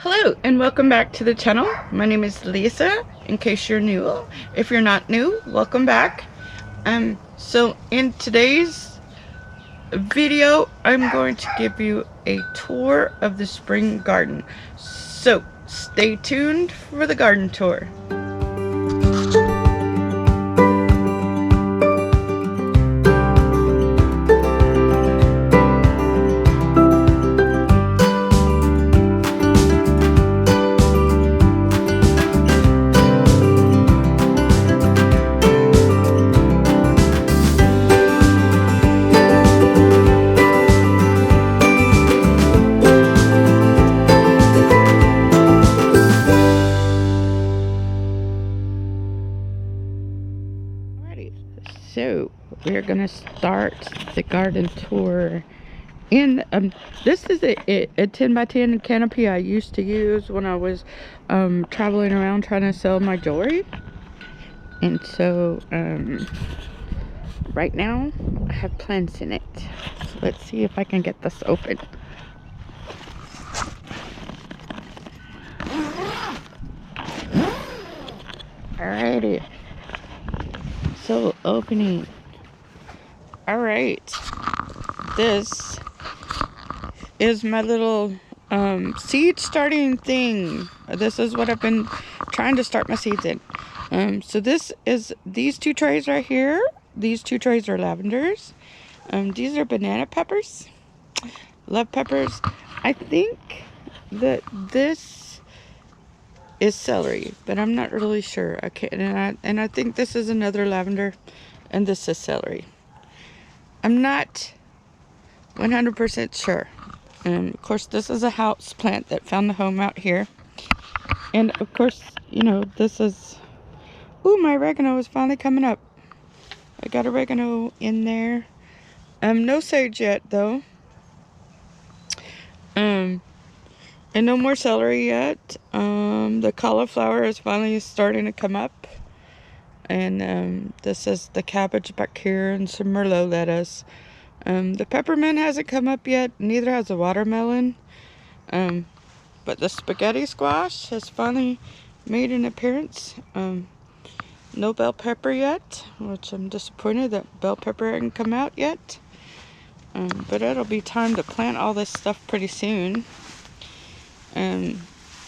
Hello and welcome back to the channel. My name is Lisa, in case you're new. If you're not new, welcome back. So in today's video, I'm going to give you a tour of the spring garden. So stay tuned for the garden tour. So we're gonna start the garden tour. And this is a 10 by 10 canopy I used to use when I was traveling around trying to sell my jewelry. And so right now I have plants in it. So let's see if I can get this open. Alrighty. So opening. Alright. This is my little seed starting thing. This is what I've been trying to start my seeds in. So this is these two trays right here. These two trays are lavenders. These are banana peppers. Love peppers. I think that this is celery, but I'm not really sure. Okay, and I think this is another lavender, and this is celery. I'm not 100% sure. And of course, this is a house plant that found a home out here. And of course, you know, this is, ooh, my oregano is finally coming up. I got oregano in there. No sage yet though. And no more celery yet. The cauliflower is finally starting to come up. And this is the cabbage back here and some Merlot lettuce. The peppermint hasn't come up yet, neither has the watermelon. But the spaghetti squash has finally made an appearance. No bell pepper yet, which I'm disappointed that bell pepper hasn't come out yet. But it'll be time to plant all this stuff pretty soon.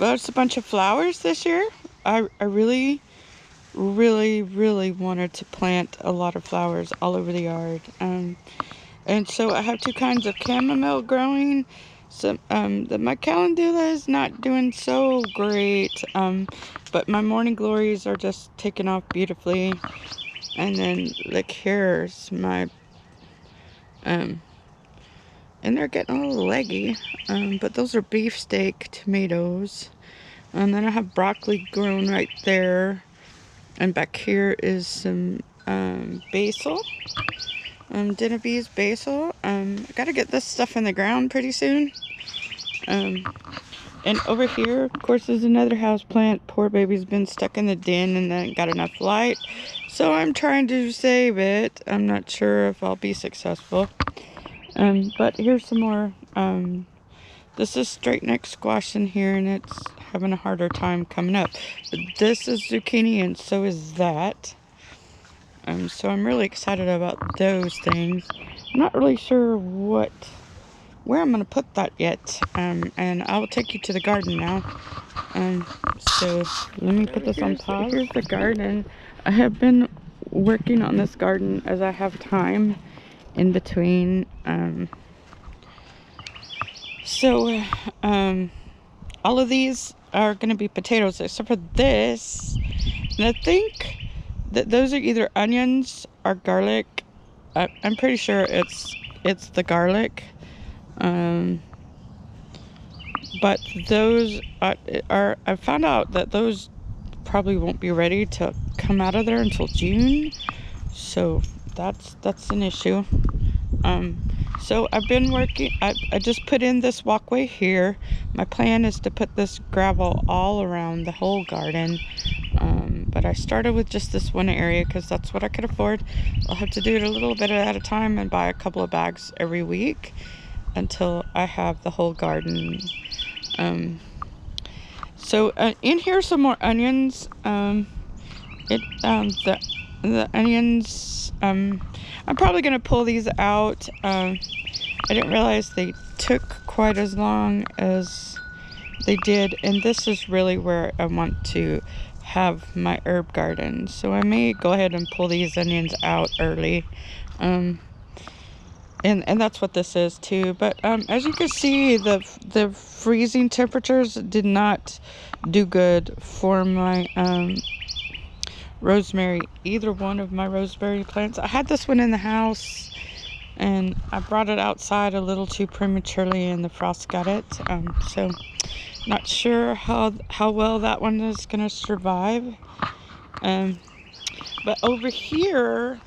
But it's a bunch of flowers this year. I really wanted to plant a lot of flowers all over the yard. And so I have two kinds of chamomile growing. So my calendula is not doing so great, but my morning glories are just taking off beautifully. And then look, here's my and they're getting a little leggy, but those are beefsteak tomatoes. And then I have broccoli grown right there, and back here is some basil. Genovese basil. I gotta get this stuff in the ground pretty soon. And over here, of course, is another house plant. Poor baby's been stuck in the den and then got enough light. So I'm trying to save it. I'm not sure if I'll be successful. But here's some more. This is straight neck squash in here, and it's having a harder time coming up. But this is zucchini, and so is that. So I'm really excited about those things. I'm not really sure where I'm going to put that yet. And I will take you to the garden now. So let me put this on pause. Here's the garden. I have been working on this garden as I have time in between. All of these are going to be potatoes except for this. And I think that those are either onions or garlic. I'm pretty sure it's the garlic. But those are I found out that those probably won't be ready to come out of there until June. So that's an issue. So I've been working, I just put in this walkway here. My plan is to put this gravel all around the whole garden. But I started with just this one area because that's what I could afford. I'll have to do it a little bit at a time and buy a couple of bags every week until I have the whole garden So in here some more onions. The onions. I'm probably gonna pull these out. I didn't realize they took quite as long as they did, and this is really where I want to have my herb garden. So I may go ahead and pull these onions out early. And that's what this is too. But as you can see, the freezing temperatures did not do good for my rosemary, either one of my rosemary plants. I had this one in the house and I brought it outside a little too prematurely and the frost got it. So not sure how well that one is gonna survive. But over here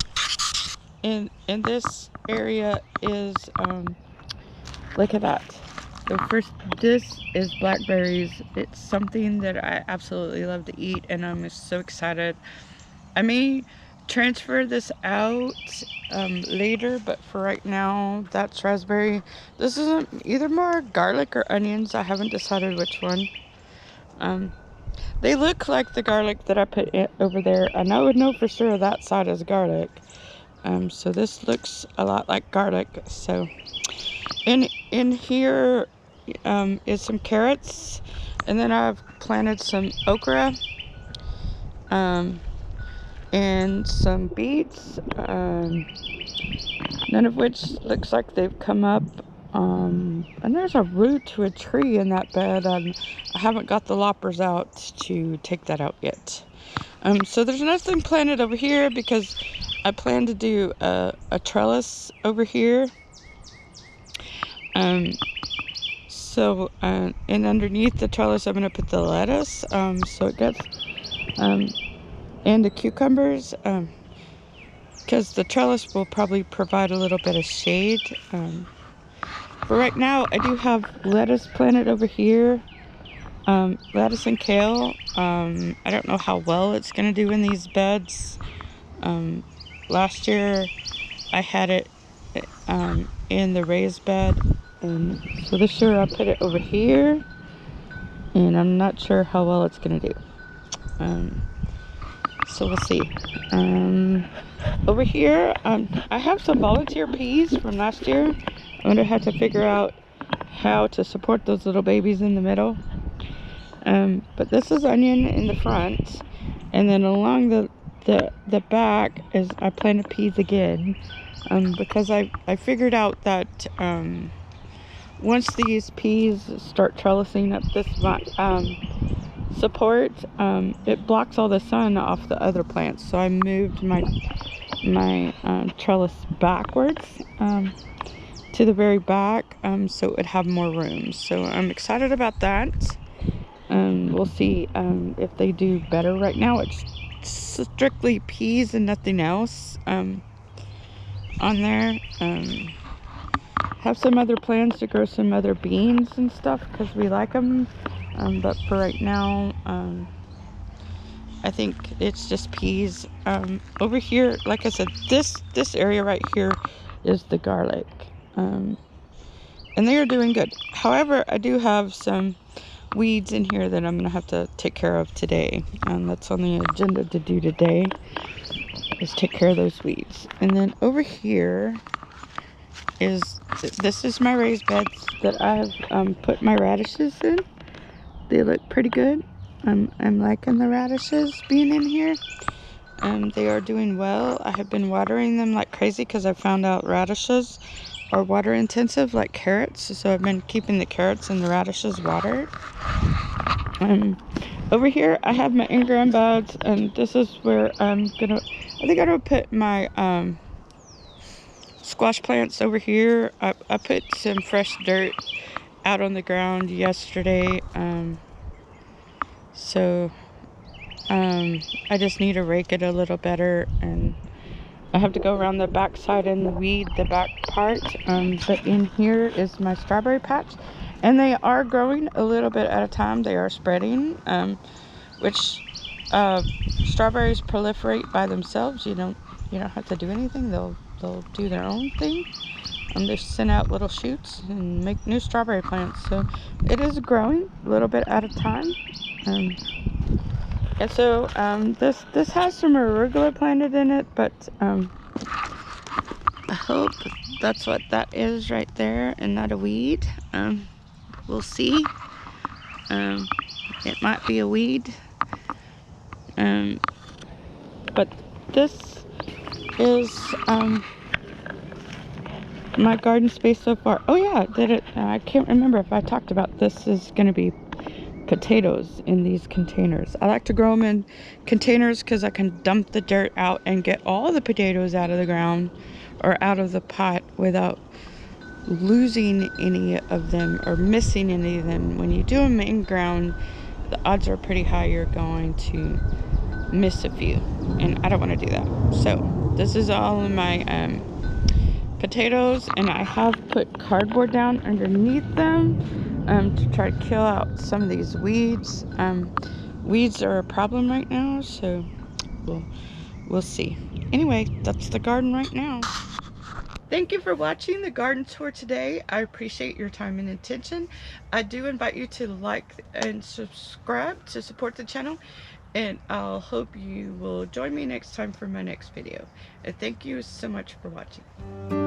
in this area is look at that. So first, this is blackberries. It's something that I absolutely love to eat, and I'm so excited. I may transfer this out later, but for right now, that's raspberry. This isn't either more garlic or onions. I haven't decided which one. They look like the garlic that I put over there, and I would know for sure that side is garlic. So this looks a lot like garlic. So in here is some carrots, and then I've planted some okra. And some beets, none of which looks like they've come up. And there's a root to a tree in that bed, and I haven't got the loppers out to take that out yet. So there's nothing planted over here because I plan to do a trellis over here. And underneath the trellis, I'm going to put the lettuce, so it gets, and the cucumbers, because the trellis will probably provide a little bit of shade. But right now, I do have lettuce planted over here, lettuce and kale. I don't know how well it's going to do in these beds. Last year, I had it in the raised bed, and so this year I put it over here, and I'm not sure how well it's going to do. So we'll see. Over here, I have some volunteer peas from last year. I'm going to have to figure out how to support those little babies in the middle. But this is onion in the front, and then along the back is I planted peas again, because I figured out that once these peas start trellising up this support, it blocks all the sun off the other plants. So I moved my trellis backwards to the very back, so it would have more room. So I'm excited about that. We'll see if they do better. Right now it's strictly peas and nothing else on there. Have some other plans to grow some other beans and stuff because we like them, but for right now, I think it's just peas. Over here, like I said, this area right here is the garlic, and they are doing good. However, I do have some weeds in here that I'm gonna have to take care of today, and that's on the agenda to do today, is take care of those weeds. And then over here this is my raised beds that I have put my radishes in. They look pretty good. I'm liking the radishes being in here. They are doing well. I have been watering them like crazy because I found out radishes are water intensive like carrots. So I've been keeping the carrots and the radishes watered. Over here I have my ingrown buds, and this is where I think I'm gonna put my squash plants over here. I put some fresh dirt out on the ground yesterday. So I just need to rake it a little better, and I have to go around the back side and weed the back part. But in here is my strawberry patch, and they are growing a little bit at a time. They are spreading, which strawberries proliferate by themselves. You don't have to do anything. They'll do their own thing. They send out little shoots and make new strawberry plants. So it is growing a little bit at a time. And so this has some arugula planted in it, but I hope that's what that is right there and not a weed. We'll see. It might be a weed. But this is my garden space so far. Oh yeah, I can't remember if I talked about this is going to be potatoes in these containers. I like to grow them in containers because I can dump the dirt out and get all the potatoes out of the ground or out of the pot without losing any of them or missing any of them. When you do them in ground, the odds are pretty high you're going to miss a few, and I don't want to do that. So this is all of my potatoes, and I have put cardboard down underneath them to try to kill out some of these weeds. Weeds are a problem right now, so we'll see. Anyway, that's the garden right now. Thank you for watching the garden tour today. I appreciate your time and attention. I do invite you to like and subscribe to support the channel, and I'll hope you will join me next time for my next video. And thank you so much for watching.